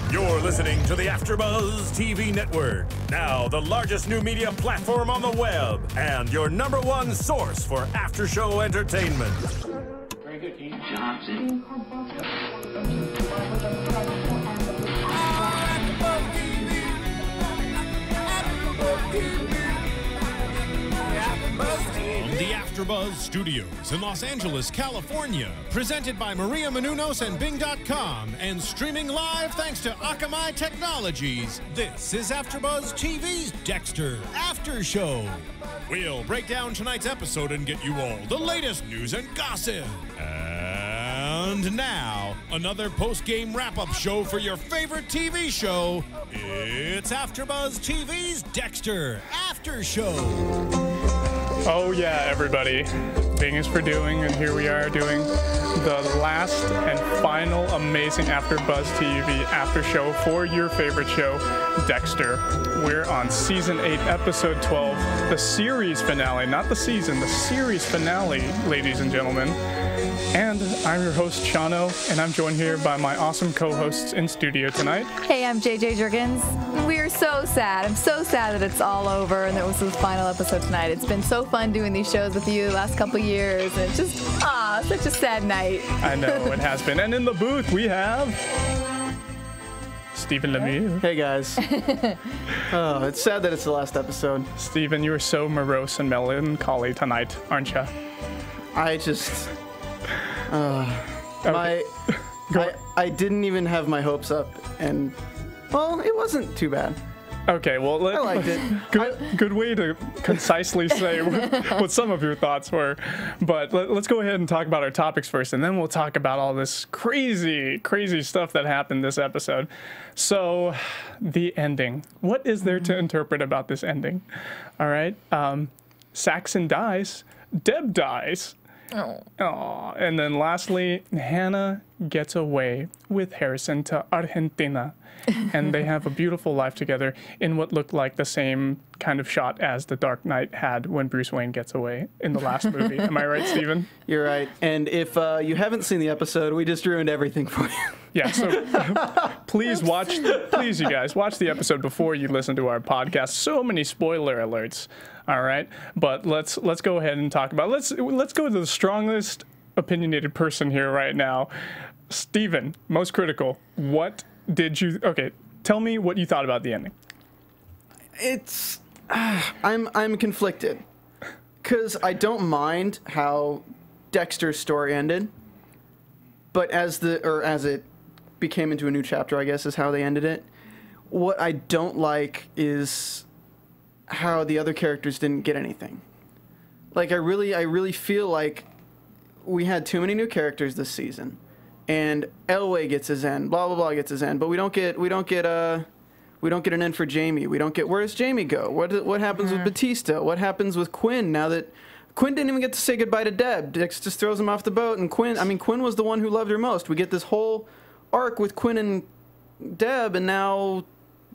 You're listening to the AFTERBUZZ TV Network, now the largest new media platform on the web, and your #1 source for after-show entertainment. Very good, Dean Johnson. From the AFTERBUZZ Studios in Los Angeles, California, presented by Maria Menounos and Bing.com, and streaming live thanks to Akamai Technologies, this is AFTERBUZZ TV's Dexter After Show. We'll break down tonight's episode and get you all the latest news and gossip. And now, another post-game wrap-up show for your favorite TV show. It's AFTERBUZZ TV's Dexter After Show. Oh yeah, everybody. Bing is for doing, and here we are doing the last and final amazing AFTERBUZZ TV after show for your favorite show, Dexter. We're on Season 8, Episode 12, the series finale, not the season, the series finale, ladies and gentlemen. And I'm your host, Shano, and I'm joined here by my awesome co-hosts in studio tonight. Hey, I'm Jurgens. We're so sad. I'm so sad that it's all over and that it was this final episode tonight. It's been so fun doing these shows with you the last couple years, and it's just, such a sad night. I know, it has been. And in the booth, we have Stephen Lemieux. Hey, guys. Oh, it's sad that it's the last episode. Stephen, you are so morose and melancholy tonight, aren't you? I just... Okay. I didn't even have my hopes up, and, well, it wasn't too bad. Okay, well, I liked it. Good way to concisely say what some of your thoughts were. But let's go ahead and talk about our topics first, and then we'll talk about all this crazy, crazy stuff that happened this episode. So, the ending. What is there to interpret about this ending? All right. Saxon dies. Deb dies. Oh. And then lastly, Hannah gets away with Harrison to Argentina, and they have a beautiful life together in what looked like the same kind of shot as The Dark Knight had when Bruce Wayne gets away in the last movie. Am I right, Stephen? You're right. And if you haven't seen the episode, we just ruined everything for you. Yeah, so please you guys, watch the episode before you listen to our podcast. So many spoiler alerts. All right, but let's go ahead and talk about let's go to the strongest opinionated person here right now, Stephen. Most critical. What did you? Okay, tell me what you thought about the ending. It's I'm conflicted because I don't mind how Dexter's story ended, but as it became into a new chapter, I guess is how they ended it. What I don't like is how the other characters didn't get anything. Like I really feel like we had too many new characters this season, and Elway gets his end, blah blah blah gets his end, but we don't get an end for Jamie. We don't get, where does Jamie go? What happens with Batista? What happens with Quinn now that Quinn didn't even get to say goodbye to Deb? Dex just throws him off the boat, and Quinn was the one who loved her most. We get this whole arc with Quinn and Deb, and now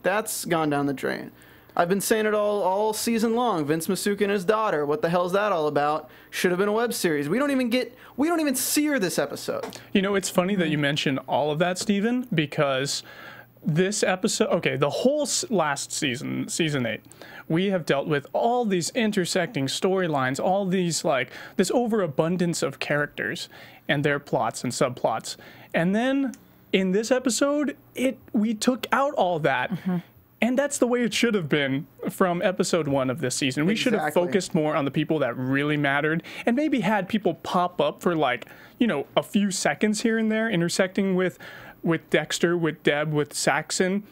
that's gone down the drain. I've been saying it all season long. Vince Masuka and his daughter. What the hell is that all about? Should have been a web series. We don't even see her this episode. You know, it's funny that you mention all of that, Stephen, because this episode, okay, the whole last season, Season 8, we have dealt with all these intersecting storylines, all these, like, this overabundance of characters and their plots and subplots. And then in this episode, we took out all that. Mm-hmm. And that's the way it should have been from episode 1 of this season. We should have focused more on the people that really mattered and maybe had people pop up for, like, you know, a few seconds here and there, intersecting with Dexter, with Deb, with Saxon,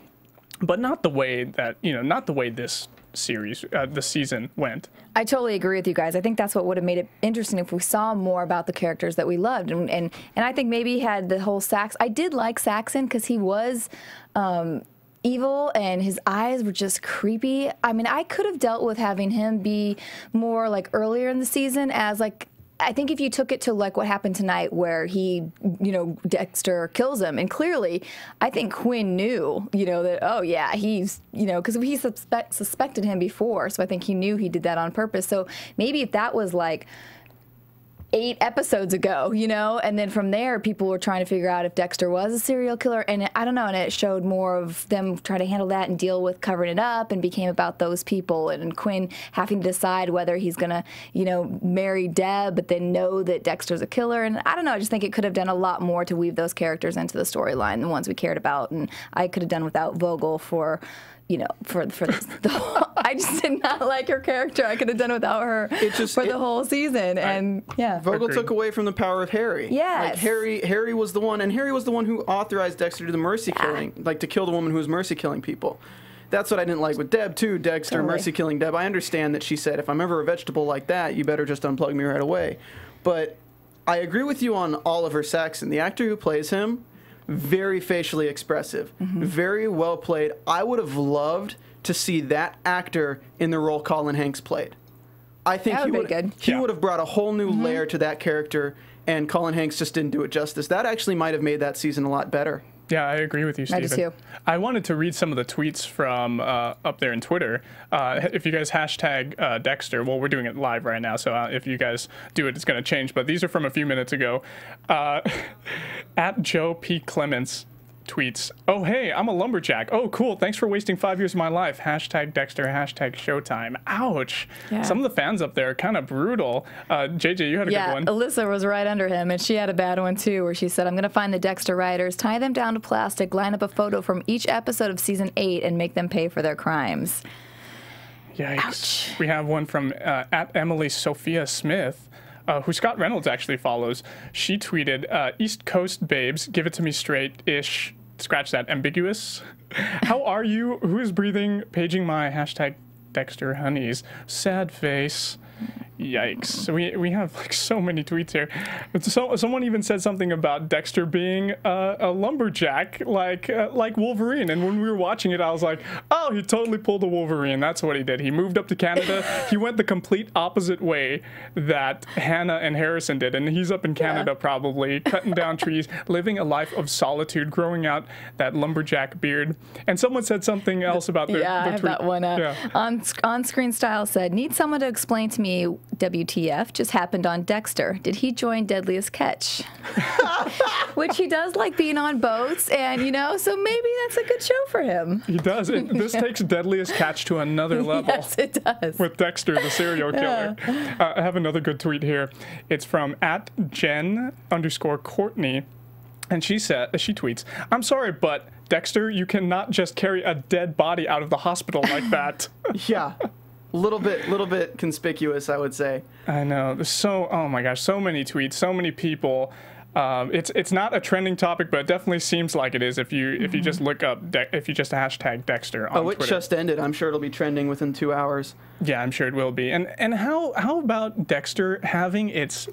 but not the way that, you know, not the way this series, the season went. I totally agree with you guys. I think that's what would have made it interesting if we saw more about the characters that we loved. And I think maybe had the whole I did like Saxon because he was evil and his eyes were just creepy. I mean, I could have dealt with having him be more like earlier in the season as like, I think if you took it to like what happened tonight where he, you know, Dexter kills him, and clearly I think Quinn knew, you know, that, oh yeah, he's, you know, because he suspected him before, so I think he knew he did that on purpose. So maybe if that was like 8 episodes ago, you know? And then from there, people were trying to figure out if Dexter was a serial killer. And I don't know, and it showed more of them trying to handle that and deal with covering it up, and became about those people. And Quinn having to decide whether he's going to, you know, marry Deb, but then know that Dexter's a killer. And I don't know, I just think it could have done a lot more to weave those characters into the storyline, the ones we cared about. And I could have done without Vogel for, you know, for the whole, I just did not like her character. I could have done without her for the whole season. And yeah, Vogel took away from the power of Harry. Yes. Like Harry was the one, and Harry was the one who authorized Dexter to do the mercy killing, like to kill the woman who was mercy killing people. That's what I didn't like with Deb too. Dexter mercy killing Deb. I understand that she said, if I'm ever a vegetable like that, you better just unplug me right away. But I agree with you on Oliver Saxon, the actor who plays him. Very facially expressive, very well played. I would have loved to see that actor in the role Colin Hanks played. I think he would have brought a whole new layer to that character, and Colin Hanks just didn't do it justice. That actually might have made that season a lot better. Yeah, I agree with you, Stephen. I do too. I wanted to read some of the tweets from up there in Twitter. If you guys hashtag Dexter, well, we're doing it live right now, so if you guys do it, it's going to change. But these are from a few minutes ago. At Joe P. Clements tweets, "Oh, hey, I'm a lumberjack. Oh, cool. Thanks for wasting 5 years of my life. Hashtag Dexter, hashtag Showtime." Ouch. Yeah. Some of the fans up there are kind of brutal. JJ, you had a good one. Yeah, Alyssa was right under him, and she had a bad one, too, where she said, "I'm going to find the Dexter writers, tie them down to plastic, line up a photo from each episode of Season 8, and make them pay for their crimes." Yikes. Ouch. We have one from at Emily Sophia Smith. Who Scott Reynolds actually follows. She tweeted, "East Coast babes, give it to me straight-ish." Scratch that, ambiguous. "How are you? Who is breathing? Paging my hashtag Dexter honeys. Sad face." Yikes. So we have like so many tweets here. So someone even said something about Dexter being a lumberjack like Wolverine. And when we were watching it, I was like, oh, he totally pulled a Wolverine. That's what he did. He moved up to Canada. He went the complete opposite way that Hannah and Harrison did. And he's up in Canada probably, cutting down trees, living a life of solitude, growing out that lumberjack beard. And someone said something else about the I have tweet. that one. On-screen style said, "Need someone to explain to me WTF just happened on Dexter. Did he join Deadliest Catch?" Which he does like being on boats, and you know, so maybe that's a good show for him. He does. This takes Deadliest Catch to another level. Yes, it does. With Dexter, the serial killer. I have another good tweet here. It's from at Jen_Courtney, and she tweets, "I'm sorry, but Dexter, you cannot just carry a dead body out of the hospital like that." Yeah. Little bit conspicuous, I would say. I know. There's oh my gosh, so many tweets, so many people. It's not a trending topic, but it definitely seems like it is if you just look up if you just hashtag Dexter on Twitter. It just ended. I'm sure it'll be trending within 2 hours. Yeah, I'm sure it will be. And how about Dexter having its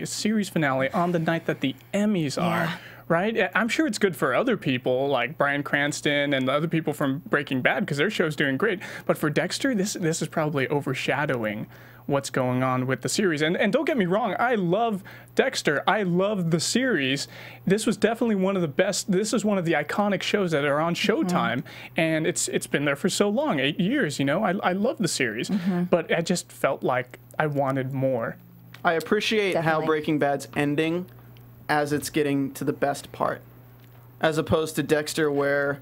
series finale on the night that the Emmys are? Right? I'm sure it's good for other people like Bryan Cranston and the other people from Breaking Bad because their show's doing great. But for Dexter, this is probably overshadowing what's going on with the series. And don't get me wrong, I love Dexter. I love the series. This was definitely one of the best. This is one of the iconic shows that are on Showtime. And it's been there for so long, 8 years, you know. I love the series. But I just felt like I wanted more. I appreciate how Breaking Bad's ending as it's getting to the best part, as opposed to Dexter, where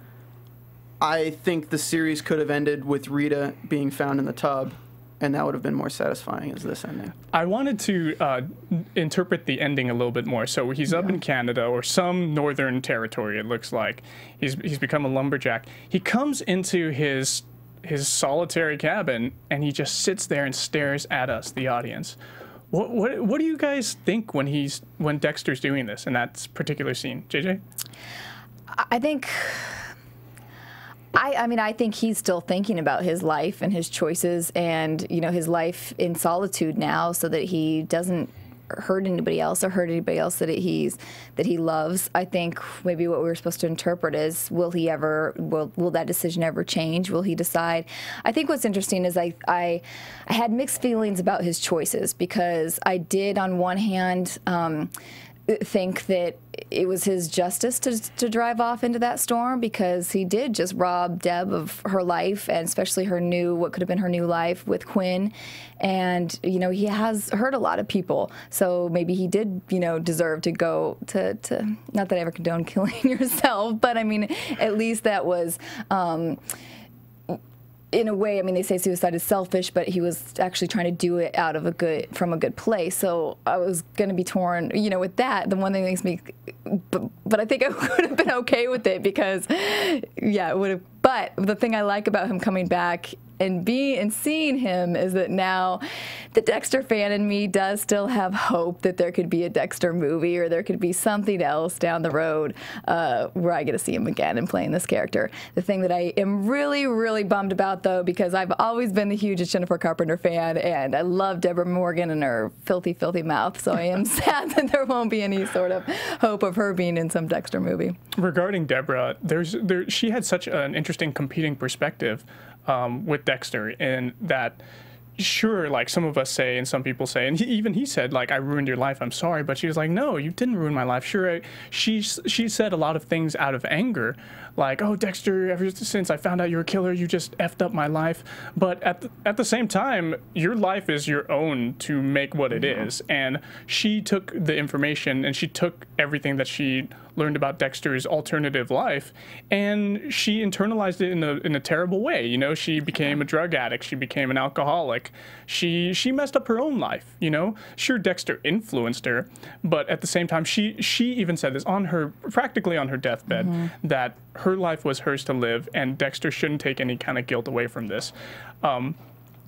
I think the series could have ended with Rita being found in the tub, and that would have been more satisfying as this ending. I wanted to interpret the ending a little bit more. So he's up in Canada or some northern territory, it looks like. He's become a lumberjack. He comes into his solitary cabin, and he just sits there and stares at us, the audience. What do you guys think when Dexter's doing this in that particular scene, JJ? I think I think he's still thinking about his life and his choices, and you know, his life in solitude now, so that he doesn't hurt anybody else or hurt anybody else that he loves. I think maybe what we were supposed to interpret is, will that decision ever change? Will he decide? I think what's interesting is I had mixed feelings about his choices, because I did on one hand think that it was his justice to drive off into that storm, because he did just rob Deb of her life, and especially what could have been her new life with Quinn. And, he has hurt a lot of people. So maybe he did, deserve to go to not that I ever condone killing yourself, but I mean, at least that was, in a way, I mean, they say suicide is selfish, but he was actually trying to do it from a good place. So I was going to be torn, with that. The one thing that makes me, but I think I would have been okay with it, because, yeah, it would have. But the thing I like about him coming back and seeing him is that now the Dexter fan in me does still have hope that there could be a Dexter movie, or there could be something else down the road where I get to see him again and playing this character. The thing that I am really, really bummed about, though, because I've always been the hugest Jennifer Carpenter fan, and I love Deborah Morgan and her filthy, filthy mouth, so I am sad that there won't be any sort of hope of her being in some Dexter movie. Regarding Deborah, she had such an interesting competing perspective with Dexter, in that, sure, like some of us say and some people say, and even he said, like, I ruined your life, I'm sorry, but she was like, no, you didn't ruin my life. Sure, she said a lot of things out of anger, like, oh, Dexter, ever since I found out you're a killer, you just effed up my life. But at the same time, your life is your own to make what it is. And she took the information, and she took everything that she learned about Dexter's alternative life, and she internalized it in a terrible way. She became a drug addict. She became an alcoholic. She messed up her own life. Sure, Dexter influenced her, but at the same time, she even said this practically on her deathbed, that her life was hers to live, and Dexter shouldn't take any kind of guilt away from this.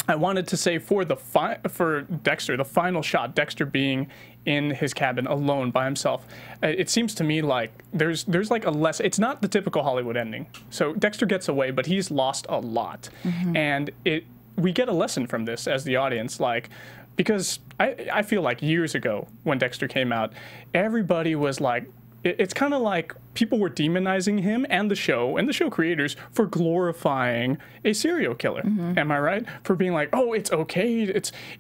I wanted to say for Dexter, the final shot, Dexter being in his cabin alone by himself, it seems to me like there's like a less. It's not the typical Hollywood ending. So Dexter gets away, but he's lost a lot, and we get a lesson from this as the audience, like. Because I feel like years ago when Dexter came out, everybody was like, it's kind of like people were demonizing him and the show creators for glorifying a serial killer. Am I right? For being like, oh, it's okay,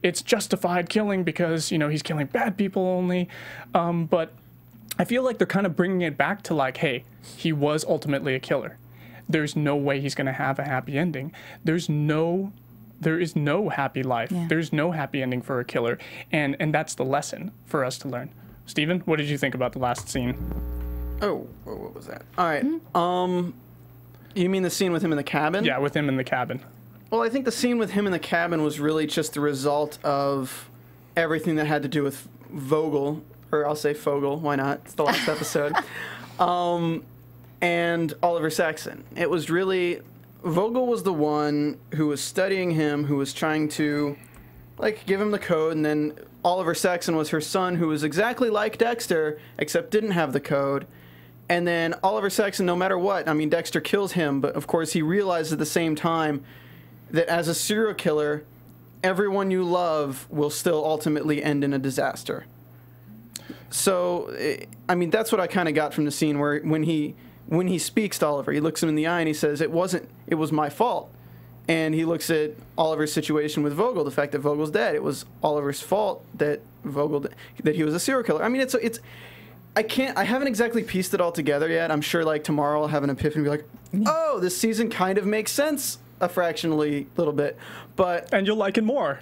it's justified killing because, he's killing bad people only. But I feel like they're kind of bringing it back to like, hey, he was ultimately a killer. There's no way he's going to have a happy ending. There is no happy life. Yeah. There's no happy ending for a killer. And that's the lesson for us to learn. Steven, what did you think about the last scene? Oh, what was that? All right. You mean the scene with him in the cabin? Yeah, with him in the cabin. Well, I think the scene with him in the cabin was really just the result of everything that had to do with Vogel, or I'll say Fogel, why not? It's the last episode. And Oliver Saxon. It was really... Vogel was the one who was studying him, who was trying to, like, give him the code, and then Oliver Saxon was her son, who was exactly like Dexter, except didn't have the code. And then Oliver Saxon, no matter what, I mean, Dexter kills him, but of course he realized at the same time that as a serial killer, everyone you love will still ultimately end in a disaster. So, I mean, that's what I kind of got from the scene where when he speaks to Oliver, he looks him in the eye and he says, it was my fault. And he looks at Oliver's situation with Vogel, the fact that Vogel's dead. It was Oliver's fault that that he was a serial killer. I mean, I haven't exactly pieced it all together yet. I'm sure like tomorrow I'll have an epiphany and be like, oh, this season kind of makes sense a fractionally little bit. And you'll like it more.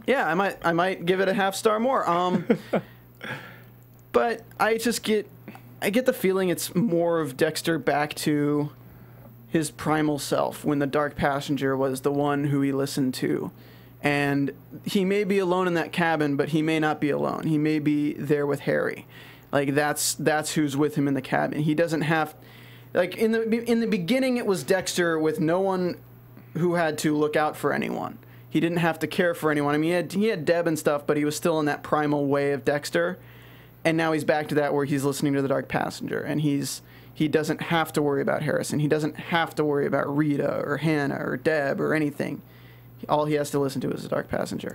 Yeah, I might give it a half star more. But I get the feeling it's more of Dexter back to his primal self when the Dark Passenger was the one who he listened to. And he may be alone in that cabin, but he may not be alone. He may be there with Harry. Like, that's who's with him in the cabin. He doesn't have... Like, in the beginning, it was Dexter with no one who had to look out for anyone. He didn't have to care for anyone. I mean, he had Deb and stuff, but he was still in that primal way of Dexter. And now he's back to that where he's listening to the Dark Passenger, and he doesn't have to worry about Harrison. He doesn't have to worry about Rita or Hannah or Deb or anything. All he has to listen to is the Dark Passenger.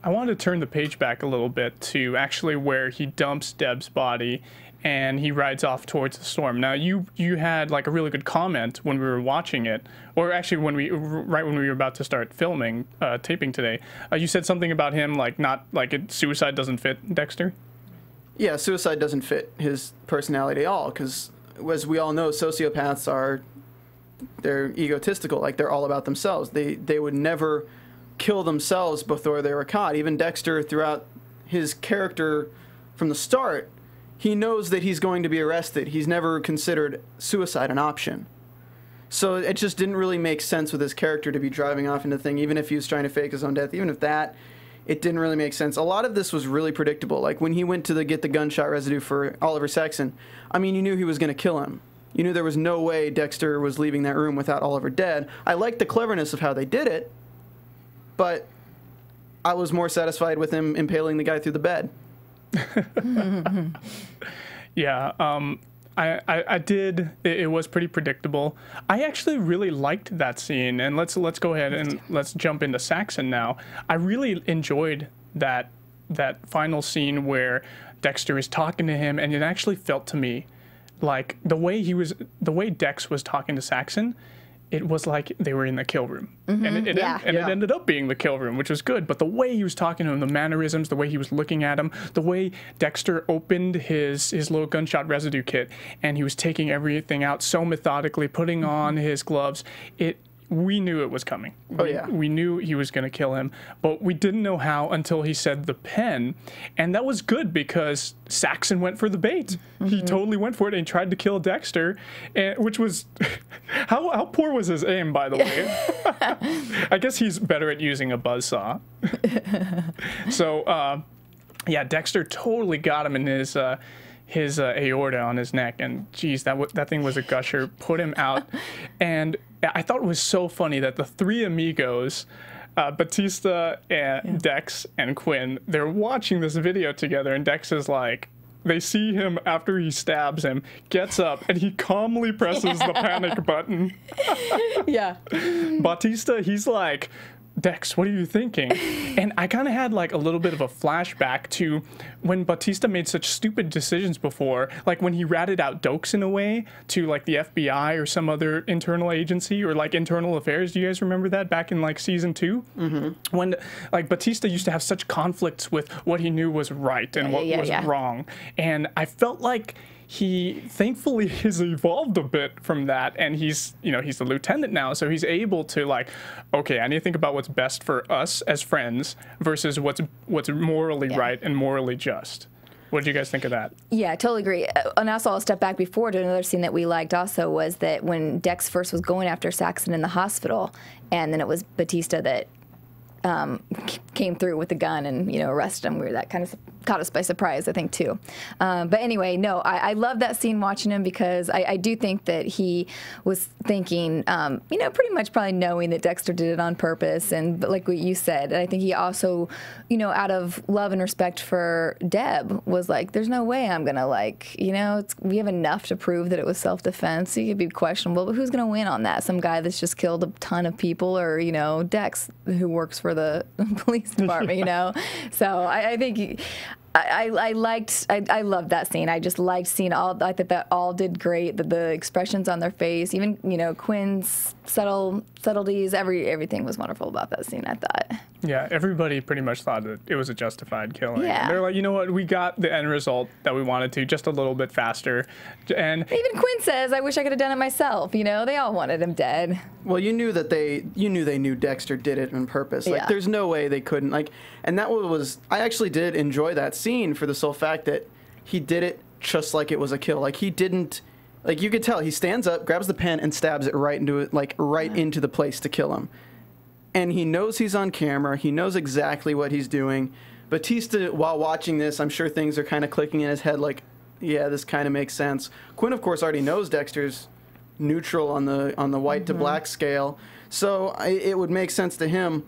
I wanted to turn the page back a little bit to actually where he dumps Deb's body and he rides off towards the storm. Now, you had like a really good comment when we were watching it, or actually right when we were about to start filming, taping today. You said something about him suicide doesn't fit Dexter. Yeah, suicide doesn't fit his personality at all, because as we all know, sociopaths they're egotistical, like they're all about themselves. They would never kill themselves before they were caught. Even Dexter, throughout his character from the start, he knows that he's going to be arrested. He's never considered suicide an option. So it just didn't really make sense with his character to be driving off into the thing, even if he was trying to fake his own death, even if that, it didn't really make sense. A lot of this was really predictable. Like when he went to get the gunshot residue for Oliver Saxon, I mean, you knew he was going to kill him. You knew there was no way Dexter was leaving that room without Oliver dead. I liked the cleverness of how they did it, but I was more satisfied with him impaling the guy through the bed. Yeah, I did. It was pretty predictable. I actually really liked that scene, and let's go ahead and let's jump into Saxon now. I really enjoyed that final scene where Dexter is talking to him, and it actually felt to me like the way Dex was talking to Saxon. It was like they were in the kill room. And it ended up being the kill room, which was good. But the way he was talking to him, the mannerisms, the way he was looking at him, the way Dexter opened his little gunshot residue kit and he was taking everything out so methodically, putting on his gloves, we knew it was coming. We knew he was going to kill him, but we didn't know how until he said the pen. And that was good because Saxon went for the bait. He totally went for it and tried to kill Dexter, which was... how poor was his aim, by the way? I guess he's better at using a buzzsaw. So, yeah, Dexter totally got him in his aorta on his neck, and geez, that thing was a gusher. Put him out, and I thought it was so funny that the three amigos, Batista and Dex and Quinn, they're watching this video together, and Dex is like, they see him after he stabs him, gets up, and he calmly presses the panic button. Yeah. Batista, he's like, Dex, what are you thinking? And I kind of had like a little bit of a flashback to when Batista made such stupid decisions before, like when he ratted out Dokes in a way to like the FBI or some other internal agency or like internal affairs. Do you guys remember that back in like season 2? When like Batista used to have such conflicts with what he knew was right and what was wrong. And I felt like he thankfully has evolved a bit from that, and he's the lieutenant now, so he's able to like, okay, I need to think about what's best for us as friends versus what's morally right and morally just. What did you guys think of that? Yeah, I totally agree. And also, I'll step back before to another scene that we liked also was that when Dex first was going after Saxon in the hospital, and then it was Batista that came through with the gun and arrested him. That kind of caught us by surprise, I think, too. But anyway, no, I love that scene watching him because I do think that he was thinking, pretty much probably knowing that Dexter did it on purpose, and like what you said, I think he also, out of love and respect for Deb, was like, there's no way I'm gonna we have enough to prove that it was self-defense. It could be questionable, but who's gonna win on that? Some guy that's just killed a ton of people, or Dex, who works for the police department, So I think I loved that scene. I just liked seeing I thought that all did great. The expressions on their face, even Quinn's subtleties, everything was wonderful about that scene, I thought. Yeah, everybody pretty much thought that it was a justified killing. Yeah. They're like, you know what, we got the end result that we wanted to, just a little bit faster. And even Quinn says, I wish I could have done it myself. They all wanted him dead. Well, you knew they knew Dexter did it on purpose. Like, there's no way they couldn't. Like, and that was, I actually did enjoy that scene for the sole fact that he did it just like it was a kill. Like, he didn't, like, you could tell he stands up, grabs the pen, and stabs it right into it, like right into the place to kill him. And he knows he's on camera. He knows exactly what he's doing. Batista, while watching this, I'm sure things are kind of clicking in his head like, yeah, this kind of makes sense. Quinn, of course, already knows Dexter's neutral on the white to black scale, so it would make sense to him.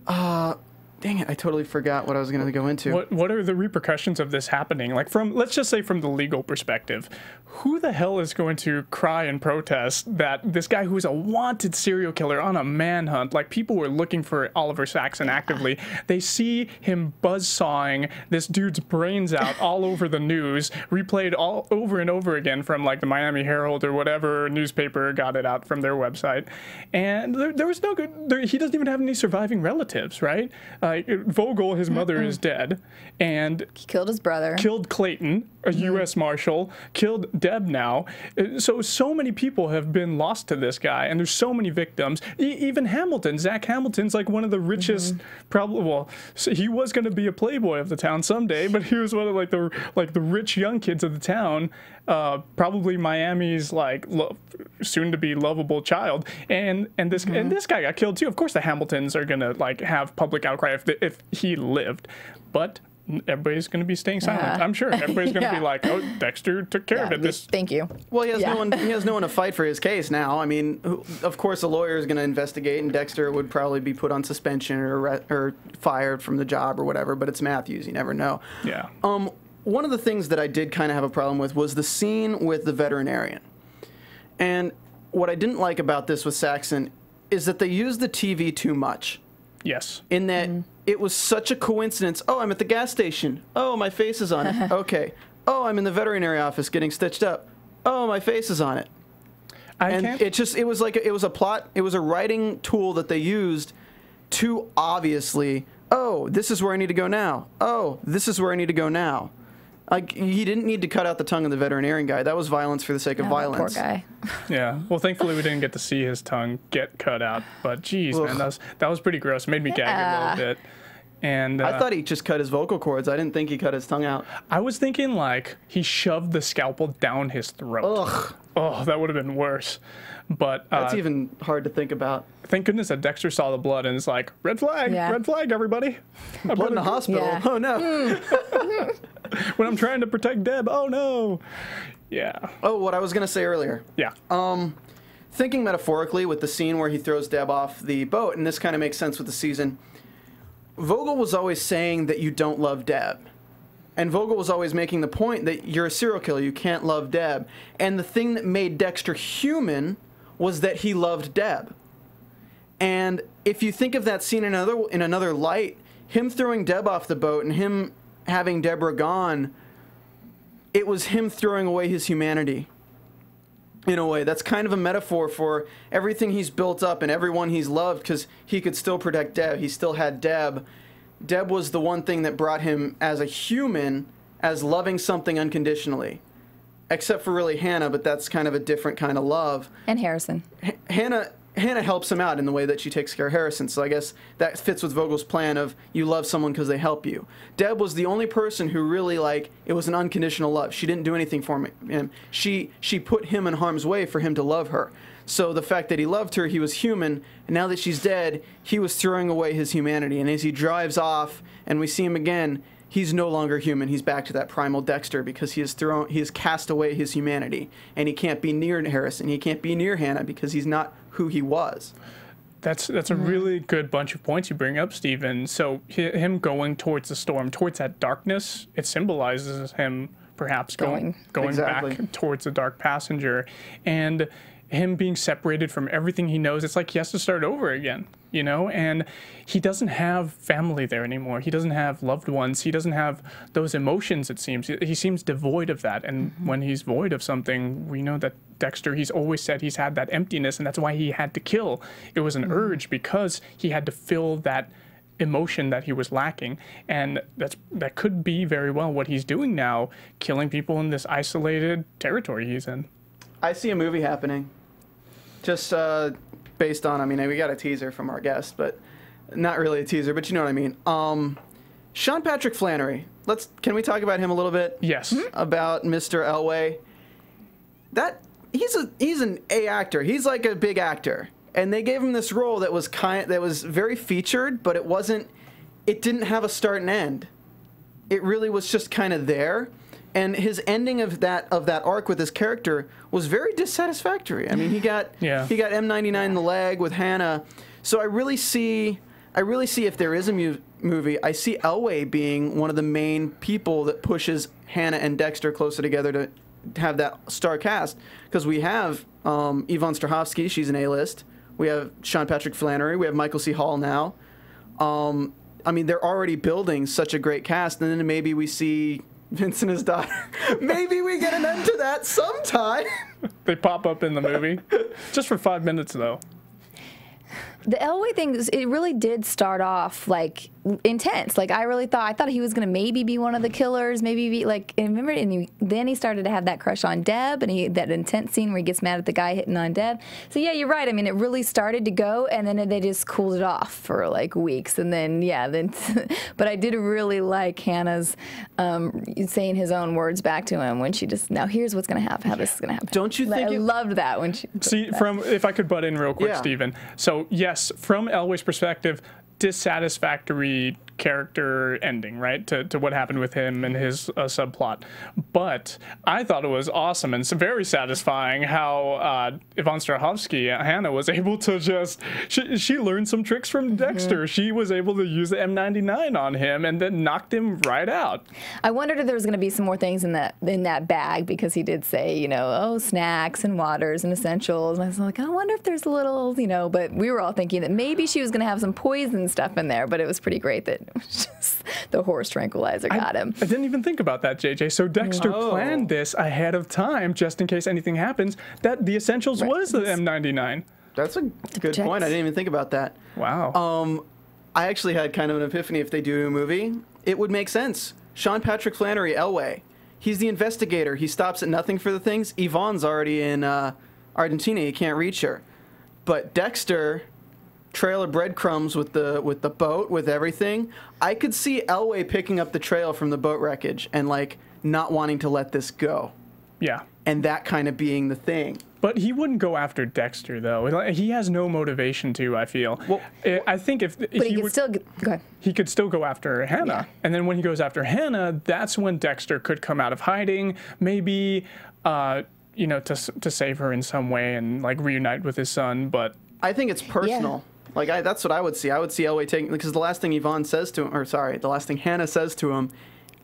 Dang it, I totally forgot what I was going to go into. What are the repercussions of this happening? Like, let's just say from the legal perspective, who the hell is going to cry and protest that this guy who's a wanted serial killer on a manhunt, like people were looking for Oliver Saxon actively, they see him buzzsawing this dude's brains out all over the news, replayed all over and over again from like the Miami Herald or whatever newspaper got it out from their website. And there was no good, he doesn't even have any surviving relatives, right? Vogel, his mother is dead, and He killed his brother. killed Clayton, a U.S. Marshal, killed Deb now. So many people have been lost to this guy, and there's so many victims. Even Hamilton, Zach Hamilton's like one of the richest, probably, well, so he was going to be a playboy of the town someday, but he was one of the rich young kids of the town, probably Miami's soon to be lovable child, and this guy got killed too. Of course the Hamiltons are going to have public outcry if he lived, but everybody's going to be staying silent. I'm sure everybody's going to be like, "Oh, Dexter took care of it." Thank you. Well, he has no one. He has no one to fight for his case now. I mean, of course, a lawyer is going to investigate, and Dexter would probably be put on suspension or fired from the job or whatever. But it's Matthews. You never know. Yeah. One of the things that I did kind of have a problem with was the scene with the veterinarian, and what I didn't like about this with Saxon is that they used the TV too much. Yes. In that it was such a coincidence. Oh, I'm at the gas station. Oh, my face is on it. Okay. Oh, I'm in the veterinary office getting stitched up. Oh, my face is on it. It was a plot. It was a writing tool that they used too obviously. Oh, this is where I need to go now. Oh, this is where I need to go now. Like, he didn't need to cut out the tongue of the veterinarian guy. That was violence for the sake of violence. Poor guy. Yeah. Well, thankfully we didn't get to see his tongue get cut out. But geez, man, that was pretty gross. It made me gag a little bit. And I thought he just cut his vocal cords. I didn't think he cut his tongue out. I was thinking he shoved the scalpel down his throat. Ugh. Oh, that would have been worse. But that's even hard to think about. Thank goodness that Dexter saw the blood and is like, red flag, everybody. Blood in the hospital. Yeah. Oh, no. When I'm trying to protect Deb, oh, no. Yeah. Oh, what I was going to say earlier. Yeah. Thinking metaphorically with the scene where he throws Deb off the boat, and this kind of makes sense with the season, Vogel was always saying that you don't love Deb. And Vogel was always making the point that you're a serial killer, you can't love Deb. And the thing that made Dexter human was that he loved Deb. And if you think of that scene in another light, him throwing Deb off the boat and him having Deborah gone, it was him throwing away his humanity. In a way, that's kind of a metaphor for everything he's built up and everyone he's loved, because he could still protect Deb. He still had Deb. Deb was the one thing that brought him as a human, as loving something unconditionally. Except for really Hannah, but that's kind of a different kind of love. And Harrison. Hannah helps him out in the way that she takes care of Harrison, so I guess that fits with Vogel's plan of you love someone because they help you. Deb was the only person who really, it was an unconditional love. She didn't do anything for him. She put him in harm's way for him to love her. So the fact that he loved her, he was human, and now that she's dead, he was throwing away his humanity. And as he drives off and we see him again, he's no longer human. He's back to that primal Dexter because he has cast away his humanity, and he can't be near Harrison. He can't be near Hannah because he's not who he was. That's a really good bunch of points you bring up, Stephen. So him going towards the storm, towards that darkness, it symbolizes him perhaps going exactly. back towards the dark passenger, and him being separated from everything he knows. It's like he has to start over again, and he doesn't have family there anymore. He doesn't have loved ones. He doesn't have those emotions, it seems. He seems devoid of that. And when he's void of something, we know that Dexter, he's always said he's had that emptiness, and that's why he had to kill. It was an urge because he had to fill that emotion that he was lacking. And that could be very well what he's doing now, killing people in this isolated territory he's in. I see a movie happening. Just based on, we got a teaser from our guest, but not really a teaser, but you know what I mean. Sean Patrick Flanery. Can we talk about him a little bit? Yes. About Mr. Elway. He's an A actor. He's like a big actor, and they gave him this role that was very featured, but it didn't have a start and end. It really was just kind of there. And his ending of that arc with his character was very dissatisfactory. He got M99 in the leg with Hannah. So I really see if there is a movie, I see Elway being one of the main people that pushes Hannah and Dexter closer together to have that star cast. Because we have Yvonne Strahovski, she's an A-list. We have Sean Patrick Flanery. We have Michael C. Hall now. They're already building such a great cast, and then maybe we see Vince and his daughter. Maybe we get an end to that sometime. They pop up in the movie. Just for 5 minutes, though. The Elway thing, it really did start off like intense. Like I thought he was gonna maybe be one of the killers, maybe be like. And remember, then he started to have that crush on Deb, and that intense scene where he gets mad at the guy hitting on Deb. So yeah, you're right. I mean, it really started to go, and then they just cooled it off for like weeks, and then but I did really like Hannah's saying his own words back to him when she just, now here's what's gonna happen, how this is gonna happen. Don't you think I loved that when she See, if I could butt in real quick, Yeah. Stephen. So yes, from Elway's perspective, dissatisfactory character ending, right, to what happened with him and his subplot. But I thought it was awesome and very satisfying how Yvonne Strahovski, Hannah, was able to just, she learned some tricks from Dexter. She was able to use the M99 on him and then knocked him right out. I wondered if there was going to be some more things in that bag, because he did say, you know, oh, snacks and waters and essentials. And I was like, I wonder if there's a little, you know, but we were all thinking that maybe she was going to have some poison stuff in there, but it was pretty great that it was just the horse tranquilizer got him. I didn't even think about that, JJ. So Dexter planned this ahead of time, just in case anything happens, that the essentials was the M99. That's a good point. I didn't even think about that. Wow. I actually had kind of an epiphany. If they do a movie, it would make sense. Sean Patrick Flanery, Elway. He's the investigator. He stops at nothing for the things. Yvonne's already in Argentina. You can't reach her. But Dexter, trail of breadcrumbs with the boat, with everything. I could see Elway picking up the trail from the boat wreckage and like not wanting to let this go. Yeah. And that kind of being the thing. But he wouldn't go after Dexter, though. He has no motivation to, I feel. Well, I think if but he could still go ahead. He could still go after Hannah. Yeah. And then when he goes after Hannah, that's when Dexter could come out of hiding, maybe, you know, to save her in some way and like reunite with his son. But I think it's personal. Yeah. Like that's what I would see. I would see Elway taking, because the last thing Yvonne says to him, or sorry, the last thing Hannah says to him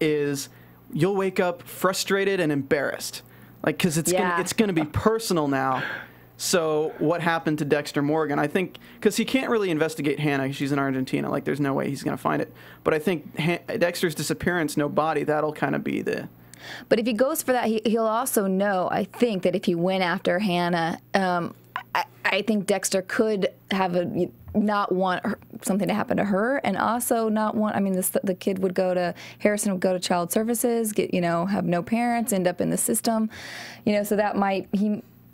is, "You'll wake up frustrated and embarrassed." Like, because it's gonna be personal now. So what happened to Dexter Morgan? I think because he can't really investigate Hannah. She's in Argentina. Like, there's no way he's gonna find it. But I think Dexter's disappearance, no body. That'll kind of be the. But if he goes for that, he'll also know, I think, that if he went after Hannah, I think Dexter could have not want something to happen to her, and also not want. I mean, the kid would go to Harrison would go to child services, have no parents, end up in the system, So that might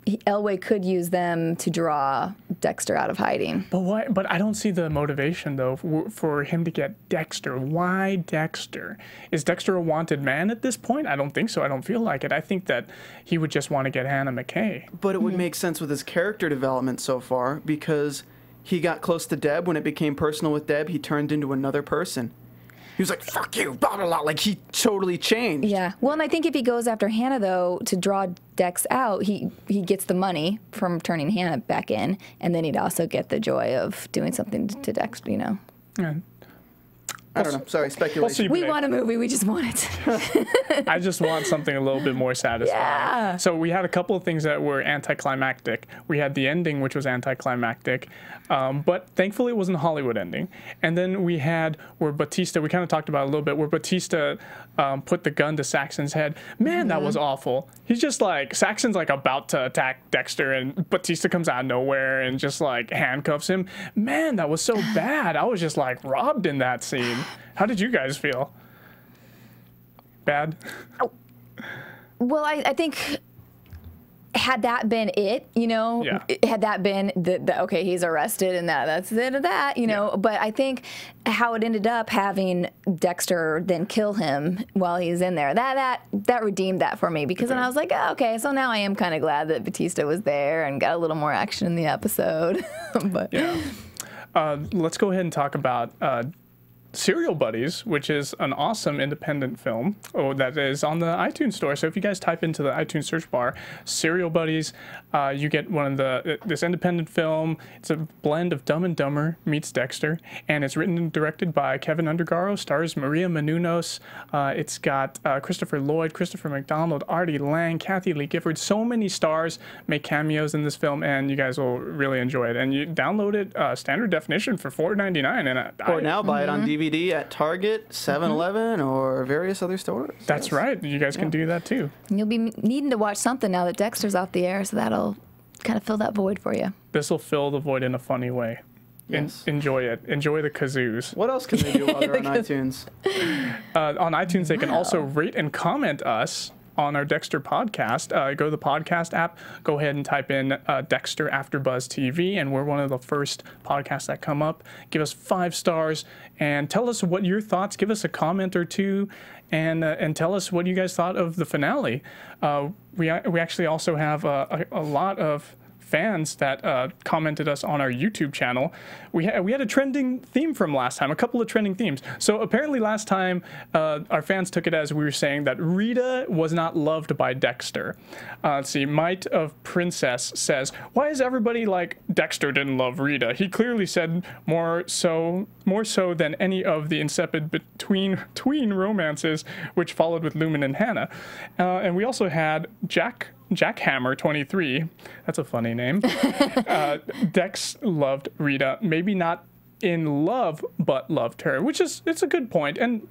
Elway could use them to draw Dexter out of hiding. But why? But I don't see the motivation though for him to get Dexter. Why Dexter? Is Dexter a wanted man at this point? I don't think so. I don't feel like it. I think that he would just want to get Hannah McKay. But it would make sense with his character development so far, because he got close to Deb. When it became personal with Deb, he turned into another person. He was like, "Fuck you," blah, blah, blah. Like, he totally changed. Yeah. Well, and I think if he goes after Hannah, though, to draw Dex out, he gets the money from turning Hannah back in, and then he'd also get the joy of doing something to Dex, Yeah. I don't know. Sorry, speculation. We want a movie. We just want it. I just want something a little bit more satisfying. Yeah. So we had a couple of things that were anticlimactic. We had the ending, which was anticlimactic, but thankfully it wasn't a Hollywood ending. And then we had where Batista, we kind of talked about it a little bit, where Batista put the gun to Saxon's head. Man, that was awful. He's just like, Saxon's like about to attack Dexter, and Batista comes out of nowhere and just like handcuffs him. Man, that was so bad. I was just like robbed in that scene. How did you guys feel? Bad? Well, I think had that been it, had that been okay, he's arrested and that's the end of that, but I think how it ended up having Dexter then kill him while he's in there, that redeemed that for me, because then I was like, oh, okay, so now I am kind of glad that Batista was there and got a little more action in the episode. But yeah. Let's go ahead and talk about Serial Buddies, which is an awesome independent film that is on the iTunes store. So if you guys type into the iTunes search bar, Serial Buddies, you get this independent film. It's a blend of Dumb and Dumber meets Dexter, and it's written and directed by Kevin Undergaro, stars Maria Menounos. It's got Christopher Lloyd, Christopher McDonald, Artie Lang, Kathy Lee Gifford. So many stars make cameos in this film, and you guys will really enjoy it. And you download it standard definition for $4.99. Or now buy it on DVD at Target, 7-Eleven, or various other stores. That's right. You guys can do that too. You'll be needing to watch something now that Dexter's off the air, so that'll kind of fill that void for you. This will fill the void in a funny way. Yes. Enjoy it. Enjoy the kazoos. What else can they do while they're on iTunes? On iTunes, they can also rate and comment us on our Dexter podcast. Go to the podcast app, go ahead and type in Dexter AfterBuzz TV, and we're one of the first podcasts that come up. Give us 5 stars and tell us what your thoughts. Give us a comment or two, and tell us what you guys thought of the finale. We actually also have a lot of fans that commented us on our YouTube channel. We had a trending theme from last time, a couple of trending themes. So apparently last time our fans took it as we were saying that Rita was not loved by Dexter. Let's see, Might of Princess says, why is everybody like Dexter didn't love Rita? He clearly said more so than any of the insipid tween romances which followed with Lumen and Hannah. And we also had Jackhammer 23, that's a funny name. Dex loved Rita, maybe not in love, but loved her, it's a good point. And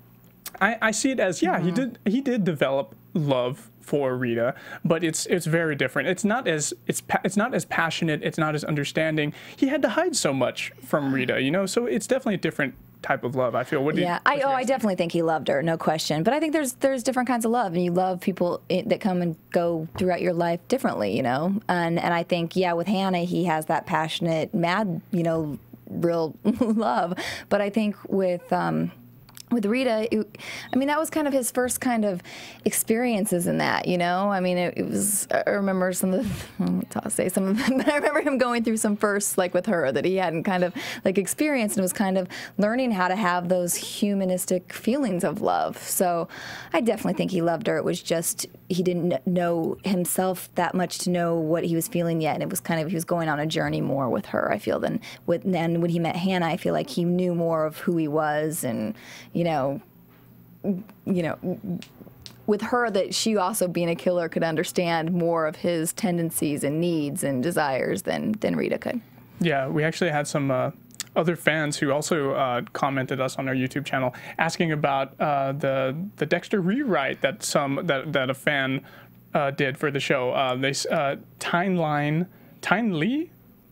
I see it as, yeah, he did develop love for Rita, but it's very different. It's not as passionate, it's not as understanding. He had to hide so much from Rita, you know, so it's definitely a different type of love, I feel. I definitely think he loved her, no question. But I think there's different kinds of love, and you love people that come and go throughout your life differently, you know. And I think, yeah, with Hannah, he has that passionate, mad, you know, real love. But I think with Rita, I mean, that was kind of his first kind of experiences in that, you know? I mean, it was, I remember some of them, but I remember him going through some firsts, like with her, that he hadn't kind of, like, experienced, and was kind of learning how to have those humanistic feelings of love. So I definitely think he loved her. It was just, he didn't know himself that much to know what he was feeling yet, and it was kind of, he was going on a journey more with her, I feel, than when he met Hannah. I feel like he knew more of who he was, and, you know, with her, that she also being a killer could understand more of his tendencies and needs and desires than Rita could. Yeah, we actually had some other fans who also commented us on our YouTube channel asking about the Dexter rewrite that a fan did for the show.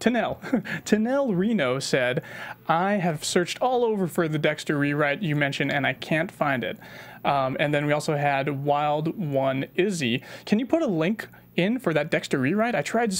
Tanel Reno said, I have searched all over for the Dexter rewrite you mentioned, and I can't find it. And then we also had Wild One Izzy. Can you put a link in for that Dexter rewrite? I tried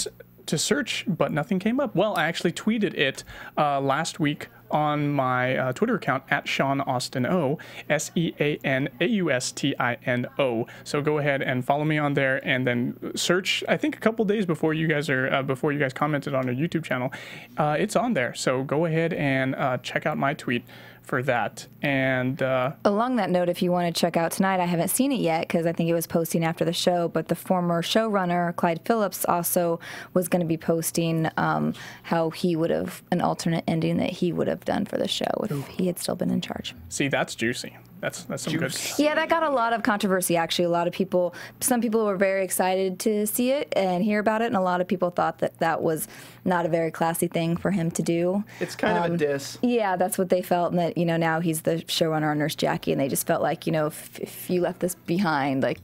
to search, but nothing came up. Well, I actually tweeted it last week on my Twitter account at Sean Austin O, SeanAustino. So go ahead and follow me on there, and then search. I think a couple days before you guys commented on our YouTube channel, it's on there. So go ahead and check out my tweet for that. And along that note, if you want to check out tonight, I haven't seen it yet because I think it was posting after the show, but the former showrunner Clyde Phillips also was going to be posting how he would have, an alternate ending that he would have done for the show if he had still been in charge. See, that's juicy. That's some good. Yeah, that got a lot of controversy, actually. A lot of people, some people were very excited to see it and hear about it, and a lot of people thought that that was not a very classy thing for him to do. It's kind of a diss. Yeah, that's what they felt, and that, you know, now he's the showrunner on Nurse Jackie, and they just felt like, you know, if you left this behind, like,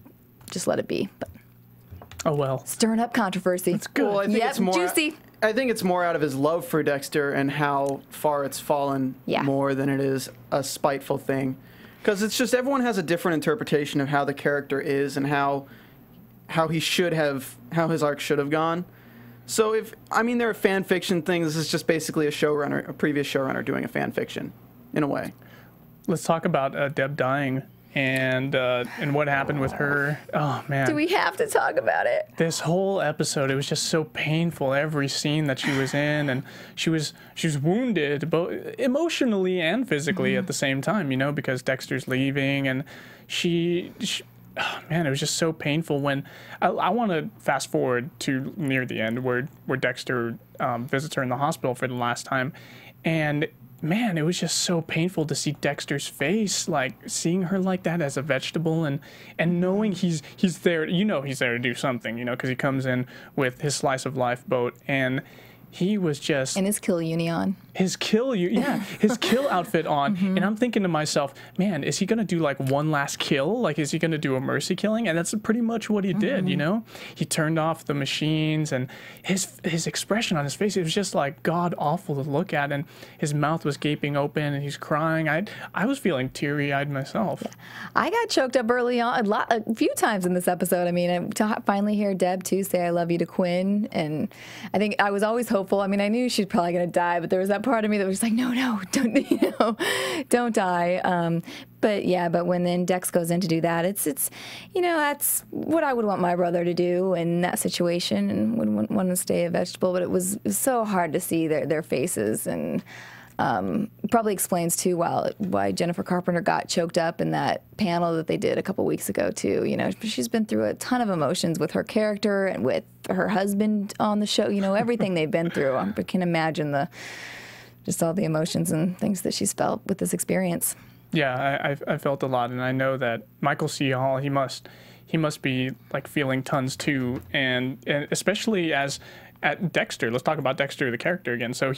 just let it be. But oh well. Stirring up controversy. That's good. Well, I think it's more juicy. I think it's more out of his love for Dexter and how far it's fallen more than it is a spiteful thing. Because it's just everyone has a different interpretation of how the character is and how his arc should have gone. So there are fan fiction things. This is just basically a previous showrunner doing a fan fiction, in a way. Let's talk about Deb Dying and what happened with her. Oh man. Do we have to talk about it? This whole episode, it was just so painful. Every scene that she was in, and she was wounded, both emotionally and physically at the same time. You know, because Dexter's leaving, and she oh man, it was just so painful. When I want to fast forward to near the end where Dexter visits her in the hospital for the last time, and man, it was just so painful to see Dexter's face, like seeing her like that as a vegetable, and knowing he's there, you know, he's there to do something, you know, because he comes in with his slice of life boat, and he was just... And his kill union. His kill outfit on, and I'm thinking to myself, man, is he gonna do like one last kill? Like, is he gonna do a mercy killing? And that's pretty much what he did. You know, he turned off the machines, and his expression on his face, it was just like god awful to look at, and his mouth was gaping open, and he's crying. I was feeling teary eyed myself. Yeah. I got choked up early on a few times in this episode. I mean, to finally hear Deb too say "I love you" to Quinn, and I think I was always hopeful. I mean, I knew she's probably gonna die, but there was that part of me that was just like, no, don't die. But when then Dex goes in to do that, it's that's what I would want my brother to do in that situation, and wouldn't want to stay a vegetable. But it was so hard to see their faces, and probably explains too why Jennifer Carpenter got choked up in that panel that they did a couple weeks ago too. You know, she's been through a ton of emotions with her character and with her husband on the show. You know, everything they've been through. I can imagine just all the emotions and things that she's felt with this experience. Yeah, I felt a lot, and I know that Michael C. Hall, he must be like feeling tons too, and especially at Dexter. Let's talk about Dexter, the character, again. So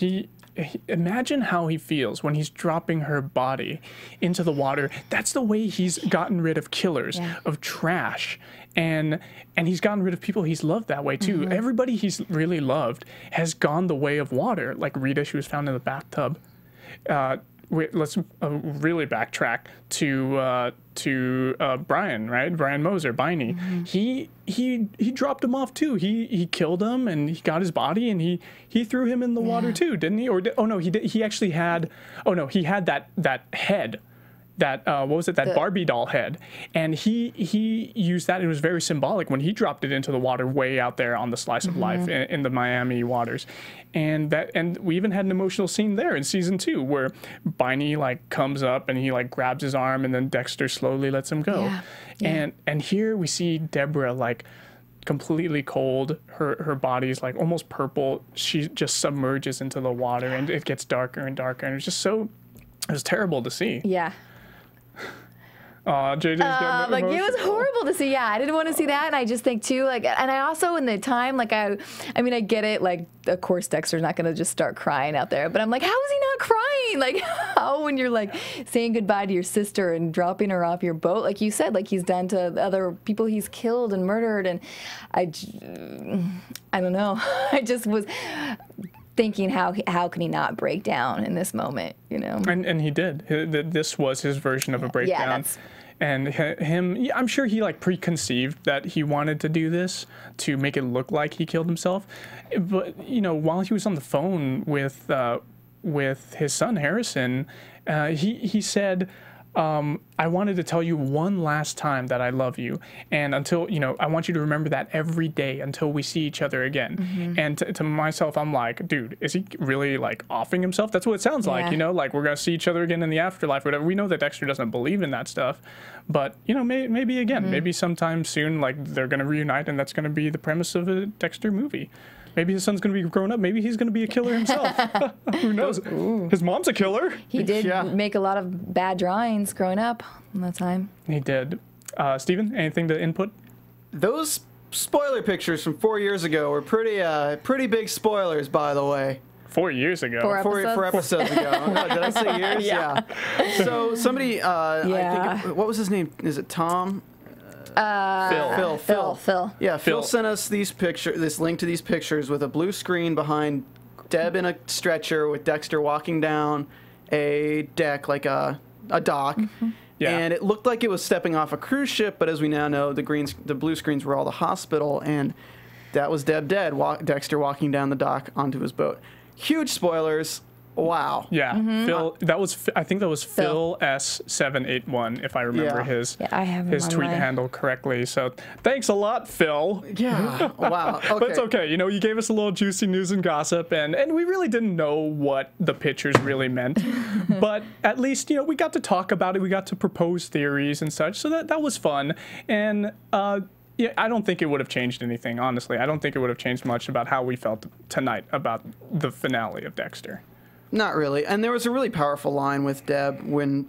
imagine how he feels when he's dropping her body into the water. That's the way he's gotten rid of killers, of trash, and he's gotten rid of people he's loved that way too. Everybody he's really loved has gone the way of water, like Rita, she was found in the bathtub. Let's really backtrack to Brian, right? Brian Moser, Biney. He dropped him off too. He killed him, and he got his body, and he threw him in the water too, didn't he? Or he actually had. Oh no, he had that head. That what was it? That Barbie doll head, and he used that. It was very symbolic when he dropped it into the water way out there on the slice of life in the Miami waters, and we even had an emotional scene there in season 2 where Biney like comes up and he like grabs his arm, and then Dexter slowly lets him go, and here we see Deborah like completely cold. Her body's like almost purple. She just submerges into the water, and it gets darker and darker, and it was terrible to see. Yeah. JJ's getting like it was horrible to see. Yeah, I didn't want to see that, and I just think too, like, and I also in the time, like, I mean, I get it. Like, of course, Dexter's not gonna just start crying out there, but I'm like, how is he not crying? Like, how when you're like saying goodbye to your sister and dropping her off your boat, like you said, like he's done to other people he's killed and murdered, and I don't know. I just was thinking how can he not break down in this moment, you know? And he did. This was his version of a breakdown. And him, I'm sure he like preconceived that he wanted to do this to make it look like he killed himself. But you know, while he was on the phone with his son Harrison, he said, I wanted to tell you one last time that I love you, and until, you know, I want you to remember that every day until we see each other again. And to myself, I'm like, dude, is he really like offing himself? That's what it sounds like, you know, like we're gonna see each other again in the afterlife, whatever. We know that Dexter doesn't believe in that stuff, but you know, maybe again, maybe sometime soon, like they're gonna reunite, and that's gonna be the premise of a Dexter movie. Maybe his son's going to be grown up. Maybe he's going to be a killer himself. Who knows? Ooh. His mom's a killer. He did make a lot of bad drawings growing up in that time. He did. Steven, anything to input? Those spoiler pictures from 4 years ago were pretty big spoilers, by the way. 4 years ago. Four episodes ago. Oh, did I say years? Yeah. So somebody, I think, what was his name? Is it Tom? Phil. Yeah, Phil sent us this link to these pictures with a blue screen behind Deb in a stretcher with Dexter walking down a deck, like a dock. Yeah. And it looked like it was stepping off a cruise ship, but as we now know, the blue screens were all the hospital, and that was Deb dead, Dexter walking down the dock onto his boat. Huge spoilers. Wow. Yeah. Phil, I think that was Phil S781, if I remember his tweet handle correctly. So thanks a lot, Phil. Yeah. Wow. Okay. But it's okay. You know, you gave us a little juicy news and gossip, and we really didn't know what the pictures really meant. But at least, you know, we got to talk about it. We got to propose theories and such. So that was fun. And yeah, I don't think it would have changed anything, honestly. I don't think it would have changed much about how we felt tonight about the finale of Dexter. Not really. And there was a really powerful line with Deb when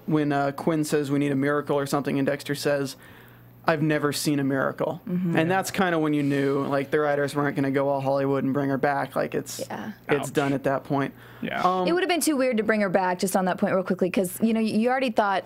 Quinn says we need a miracle or something, and Dexter says, I've never seen a miracle. And that's kind of when you knew, like, the writers weren't going to go all Hollywood and bring her back. Like, it's done at that point. Yeah. It would have been too weird to bring her back just on that point real quickly, because, you know, you already thought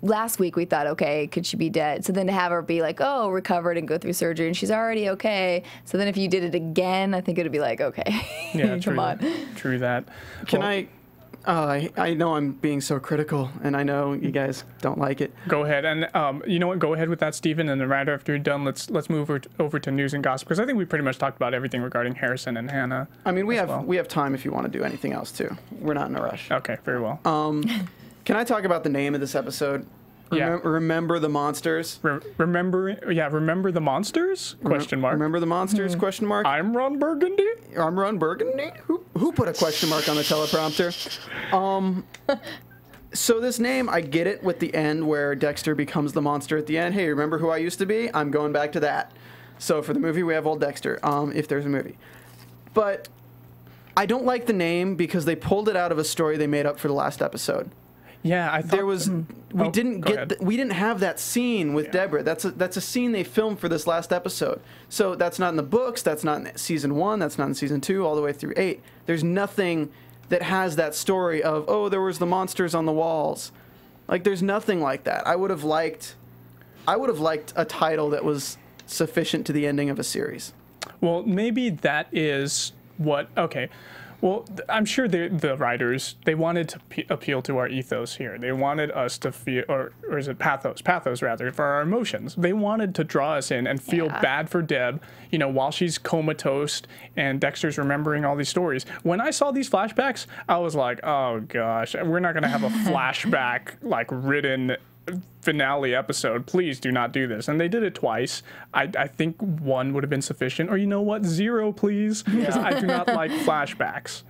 last week we thought, okay, could she be dead? So then to have her be like, oh, recovered and go through surgery and she's already okay. So then if you did it again, I think it would be like, okay, Yeah, come on. True that. Can I know I'm being so critical, and I know you guys don't like it. Go ahead, and you know what? Go ahead with that, Stephen. And then right after you're done, let's move over to news and gossip, because I think we pretty much talked about everything regarding Harrison and Hannah. I mean, we have time if you want to do anything else too. We're not in a rush. Okay, very well. Can I talk about the name of this episode? Yeah. Remember the monsters? Remember the monsters? Question mark. Remember the monsters? Question mark. I'm Ron Burgundy. I'm Ron Burgundy. Who put a question mark on the teleprompter? So this name, I get it with the end where Dexter becomes the monster at the end. Hey, remember who I used to be? I'm going back to that. So for the movie, we have old Dexter. If there's a movie, but I don't like the name because they pulled it out of a story they made up for the last episode. Yeah, I thought There was we didn't have that scene with Yeah. Deborah. That's a scene they filmed for this last episode. So that's not in the books. That's not in season 1. That's not in season 2. All the way through 8. There's nothing that has that story of, oh, there was the monsters on the walls. Like, there's nothing like that. I would have liked a title that was sufficient to the ending of a series. Well, maybe that is what. Okay. Well, I'm sure the writers, they wanted to appeal to our ethos here. They wanted us to feel, or is it pathos? Pathos, rather, for our emotions. They wanted to draw us in and feel bad for Deb, you know, while she's comatose and Dexter's remembering all these stories. When I saw these flashbacks, I was like, oh gosh, we're not going to have a flashback, like, written finale episode. Please do not do this. And they did it twice. I think 1 would have been sufficient, or you know what, 0, please, because I do not like flashbacks.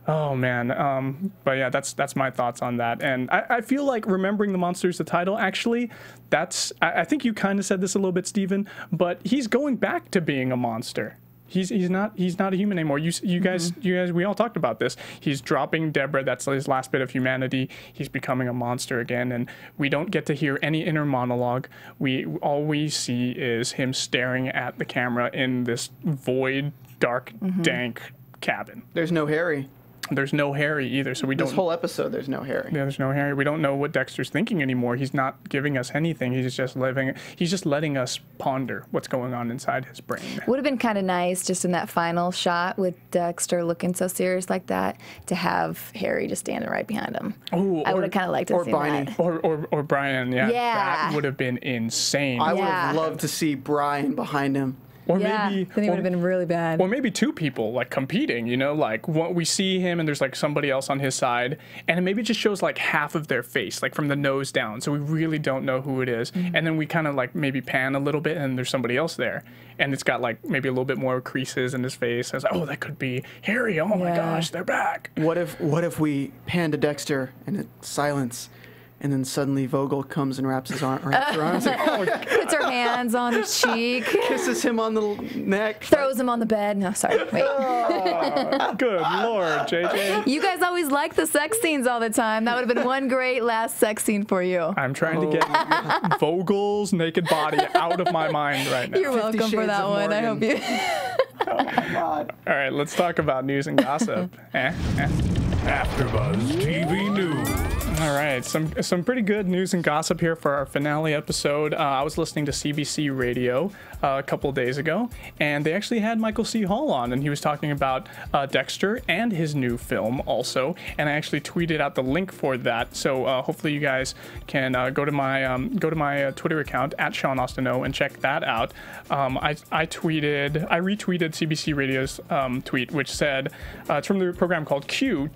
Oh man. But yeah, that's my thoughts on that. And I feel like Remembering the Monsters, the title, actually, I think you kind of said this a little bit, Stephen, but he's going back to being a monster. He's not a human anymore. You guys, we all talked about this. He's dropping Deborah. That's his last bit of humanity. He's becoming a monster again, and we don't get to hear any inner monologue. All we see is him staring at the camera in this void, dark, dank cabin. There's no Harry. There's no Harry either, so we don't. This whole episode, there's no Harry. Yeah, there's no Harry. We don't know what Dexter's thinking anymore. He's not giving us anything. He's just letting us ponder what's going on inside his brain. Would have been kind of nice just in that final shot with Dexter looking so serious like that to have Harry just standing right behind him. Ooh, I would have kind of liked to see that. Or Brian. Yeah, Yeah. that would have been insane. I would have loved to see Brian behind him. Or Yeah, maybe then he would have been really bad. Or maybe 2 people like competing, you know, like we see him and there's like somebody else on his side, and it maybe just shows like half of their face, like from the nose down, so we really don't know who it is. And then we kind of like maybe pan a little bit and there's somebody else there, and it's got like maybe a little bit more creases in his face. I was like, oh, that could be Harry. Oh my gosh, they're back. What if we pan to Dexter and it's silence, and then suddenly Vogel comes and wraps her arms, Puts her hands on his cheek, kisses him on the neck, throws him on the bed. No, sorry, wait. Good Lord, JJ. You guys always like the sex scenes all the time. That would have been one great last sex scene for you. I'm trying to get Vogel's naked body out of my mind right now. You're welcome for that one. I hope you. Oh my God. All right, let's talk about news and gossip. AfterBuzz TV News. All right, some pretty good news and gossip here for our finale episode. I was listening to CBC Radio a couple days ago, and they actually had Michael C. Hall on, and he was talking about Dexter and his new film also. And I actually tweeted out the link for that, so hopefully you guys can go to my Twitter account at Sean Austino and check that out. I retweeted CBC Radio's tweet, which said it's from the program called Q.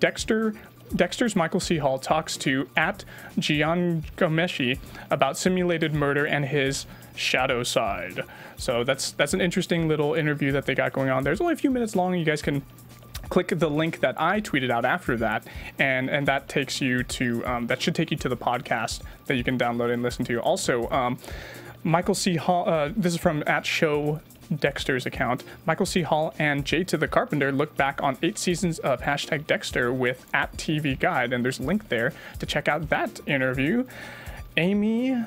Dexter's Michael C. Hall talks to at Gian Gomeshi about simulated murder and his shadow side. So that's an interesting little interview that they got going on. There's only a few minutes long. You guys can click the link that I tweeted out after that, and that takes you to that should take you to the podcast that you can download and listen to. Also, Michael C. Hall. This is from at Show Dexter's account. Michael C. Hall and Jay to the Carpenter look back on 8 seasons of #Dexter with at TV Guide, and there's a link there to check out that interview. Amy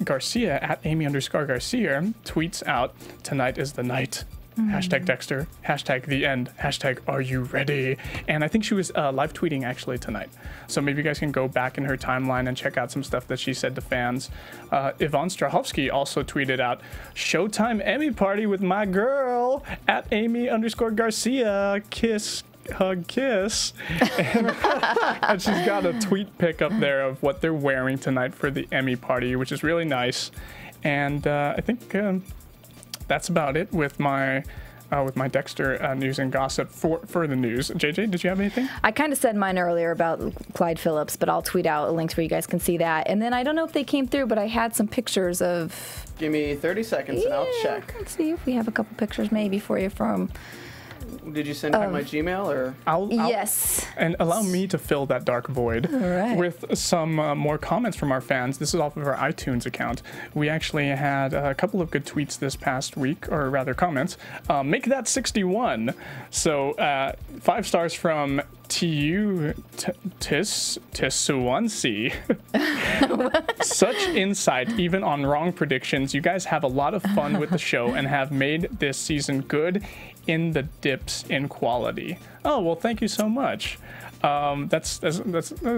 Garcia at Amy_Garcia tweets out, "Tonight is the night." Hashtag Dexter, hashtag the end, hashtag are you ready? And I think she was live tweeting actually tonight. So maybe you guys can go back in her timeline and check out some stuff that she said to fans. Yvonne Strahovski also tweeted out, "Showtime Emmy party with my girl at Amy_Garcia. Kiss, hug, kiss." And she's got a tweet pic up there of what they're wearing tonight for the Emmy party, which is really nice. And I think that's about it with my Dexter news and gossip for the news. JJ, did you have anything? I kind of said mine earlier about Clyde Phillips, but I'll tweet out links where you guys can see that. And then I don't know if they came through, but I had some pictures of... Give me 30 seconds and I'll check. Let's see if we have a couple pictures maybe for you from... Did you send it by my Gmail or? Yes. And allow me to fill that dark void with some more comments from our fans. This is off of our iTunes account. We actually had a couple of good tweets this past week, or rather comments. Make that 61. So 5 stars from Tissuansi. Such insight, even on wrong predictions. You guys have a lot of fun with the show and have made this season good in the dips in quality. Oh, well, thank you so much. That's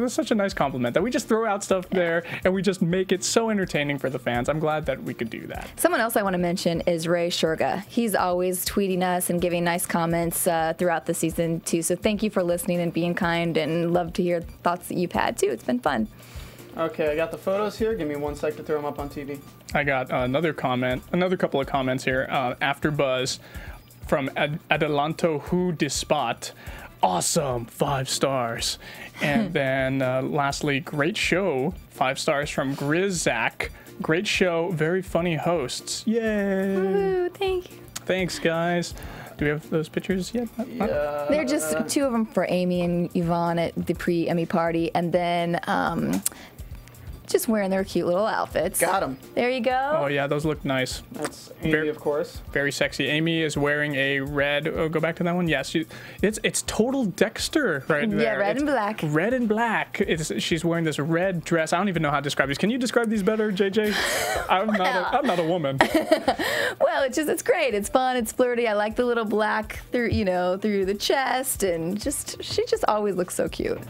such a nice compliment that we just throw out stuff there and we just make it so entertaining for the fans. I'm glad that we could do that. Someone else I want to mention is Ray Shurga. He's always tweeting us and giving nice comments throughout the season too. So thank you for listening and being kind, and love to hear thoughts that you've had too. It's been fun. Okay, I got the photos here. Give me 1 sec to throw them up on TV. I got another couple of comments here. AfterBuzz from Adelanto Hu Dispot. Awesome, 5 stars. And then lastly, great show, 5 stars from Grizzak. Great show, very funny hosts. Yay! Woo, thank you. Thanks, guys. Do we have those pictures yet? Yeah. They're just 2 of them for Amy and Yvonne at the pre-Emmy party, and then just wearing their cute little outfits. Got them. There you go. Oh yeah, those look nice. That's Amy, of course. Very sexy. Amy is wearing a red. Oh, go back to that one. Yes, it's total Dexter right there. Yeah, red and black. Red and black. She's wearing this red dress. I don't even know how to describe these. Can you describe these better, JJ? I'm not a woman. Well, it's great. It's fun. It's flirty. I like the little black through the chest, and she just always looks so cute.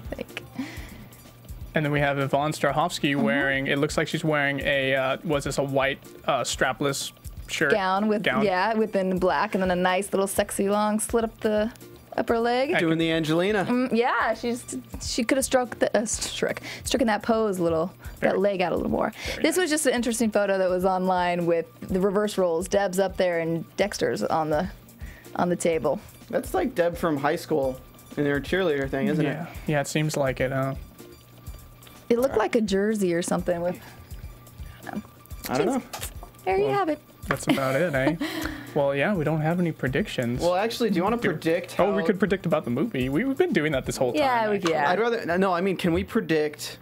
And then we have Yvonne Strahovski wearing, it looks like she's wearing a white strapless shirt? Gown. Yeah, within black, and then a nice little sexy long slit up the upper leg. Doing the Angelina. Yeah, she could have stricken that pose a little, that leg out a little more. This was just an interesting photo that was online with the reverse roles. Deb's up there and Dexter's on the table. That's like Deb from high school in their cheerleader thing, isn't it? Yeah, it seems like it. It looked like a jersey or something with... I don't know. There you have it. That's about it, eh? Well, yeah, we don't have any predictions. Well, actually, do you want to predict how... Oh, we could predict about the movie. We've been doing that this whole time. Yeah. I'd rather... No, I mean, can we predict...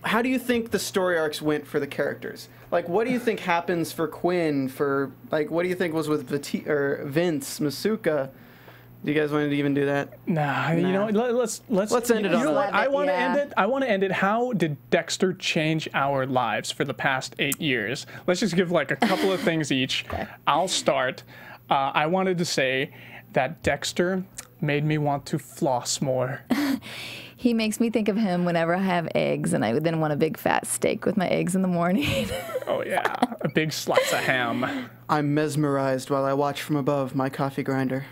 How do you think the story arcs went for the characters? Like, what do you think happens for Quinn, what do you think was with Vince, Masuka? Do you guys want to even do that? Nah. You know, let's end it on that. I want to end it. I want to end it. How did Dexter change our lives for the past 8 years? Let's just give like a couple of things each. Okay. I'll start. I wanted to say that Dexter made me want to floss more. He makes me think of him whenever I have eggs, and I then want a big fat steak with my eggs in the morning. Oh yeah, a big slice of ham. I'm mesmerized while I watch from above my coffee grinder.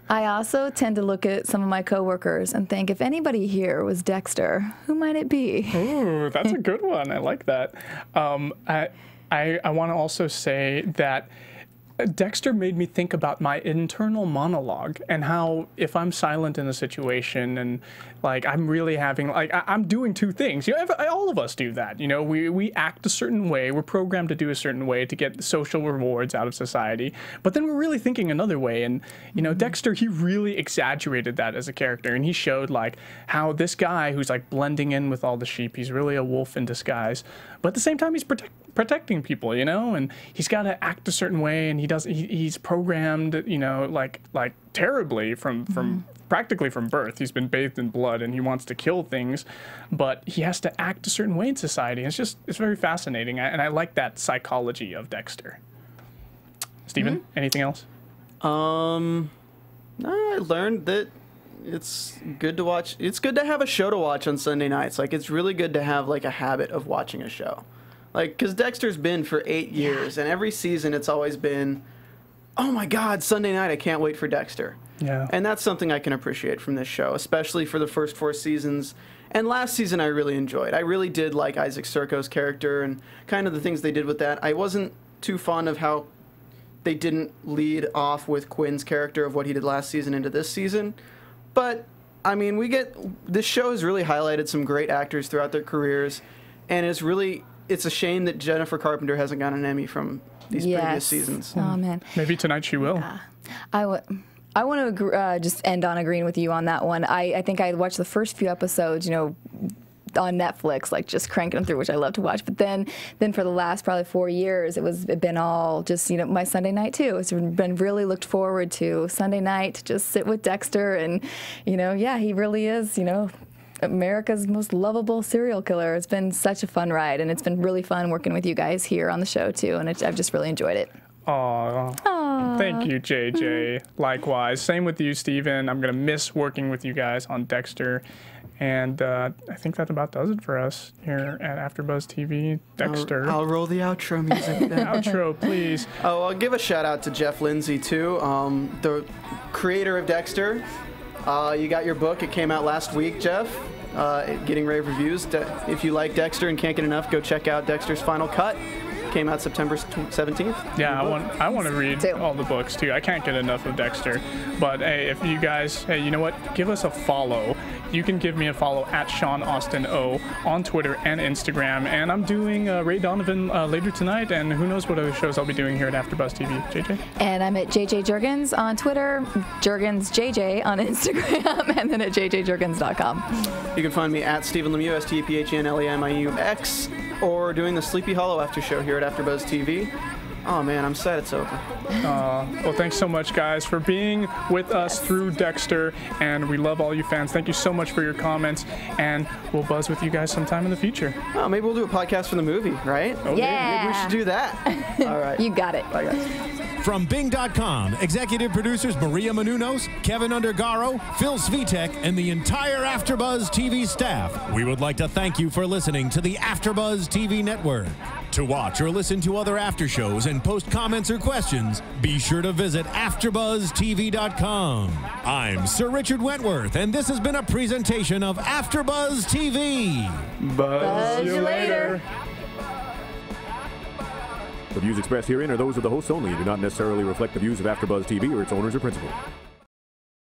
I also tend to look at some of my coworkers and think, if anybody here was Dexter, who might it be? Ooh, that's a good one. I like that. I want to also say that Dexter made me think about my internal monologue and how if I'm silent in a situation and like I'm really having I'm doing 2 things. You know, all of us do that. You know, we act a certain way. We're programmed to do a certain way to get social rewards out of society. But then we're really thinking another way. And you know, Dexter, he really exaggerated that as a character, and he showed like how this guy who's like blending in with all the sheep, he's really a wolf in disguise. But at the same time, he's protecting people, you know, and he's got to act a certain way, and he's programmed, you know, like terribly from practically from birth. He's been bathed in blood and he wants to kill things, but he has to act a certain way in society. It's very fascinating, and I like that psychology of Dexter. Steven, anything else? No, I learned that it's good to watch. It's good to have a show to watch on Sunday nights. Like, it's really good to have like a habit of watching a show. Like, because Dexter's been for 8 years, and every season it's always been, oh my God, Sunday night, I can't wait for Dexter. Yeah. And that's something I can appreciate from this show, especially for the first 4 seasons. And last season I really enjoyed. I really did like Isaac Serko's character and kind of the things they did with that. I wasn't too fond of how they didn't lead off with Quinn's character of what he did last season into this season. But, I mean, this show has really highlighted some great actors throughout their careers, and it's a shame that Jennifer Carpenter hasn't gotten an Emmy from these previous seasons. Oh, man. Maybe tonight she will. I want to just end on agreeing with you on that one. I think I watched the first few episodes, on Netflix, like just cranking them through, which I love to watch. But then for the last probably 4 years, it's been all just, my Sunday night too. It's been really looked forward to Sunday night to just sit with Dexter and, yeah, he really is, America's most lovable serial killer. It's been such a fun ride, and it's been really fun working with you guys here on the show too, and I've just really enjoyed it. Aww. Thank you, JJ. Likewise. Same with you, Steven. I'm going to miss working with you guys on Dexter. And I think that about does it for us here at AfterBuzz TV. Dexter. I'll roll the outro music then. Outro, please. Oh, I'll give a shout out to Jeff Lindsay too, the creator of Dexter. You got your book. It came out last week, Jeff. Getting rave reviews. If you like Dexter and can't get enough, go check out Dexter's Final Cut. Came out September 17th. Yeah, I want to read all the books too. I can't get enough of Dexter. But hey, if you guys, you know what? Give us a follow. You can give me a follow at Sean Austin O on Twitter and Instagram. And I'm doing Ray Donovan later tonight, and who knows what other shows I'll be doing here at AfterBuzz TV. JJ? And I'm at JJ Jurgens on Twitter, Jurgens JJ on Instagram, and then at jjjurgens.com. You can find me at Stephen Lemieux, StephenLemieux, or doing the Sleepy Hollow after show here at AfterBuzz TV. Oh man, I'm sad it's over. Well, thanks so much, guys, for being with us through Dexter, and we love all you fans. Thank you so much for your comments, and we'll buzz with you guys sometime in the future. Oh, maybe we'll do a podcast for the movie, right? Oh, yeah. Maybe we should do that. All right. You got it. Bye, guys. From Bing.com, executive producers Maria Menounos, Kevin Undergaro, Phil Svitek, and the entire AfterBuzz TV staff, we would like to thank you for listening to the AfterBuzz TV network. To watch or listen to other after shows and post comments or questions, be sure to visit AfterBuzzTV.com. I'm Sir Richard Wentworth, and this has been a presentation of AfterBuzz TV. Buzz you later. The views expressed herein are those of the hosts only and do not necessarily reflect the views of AfterBuzz TV or its owners or principals.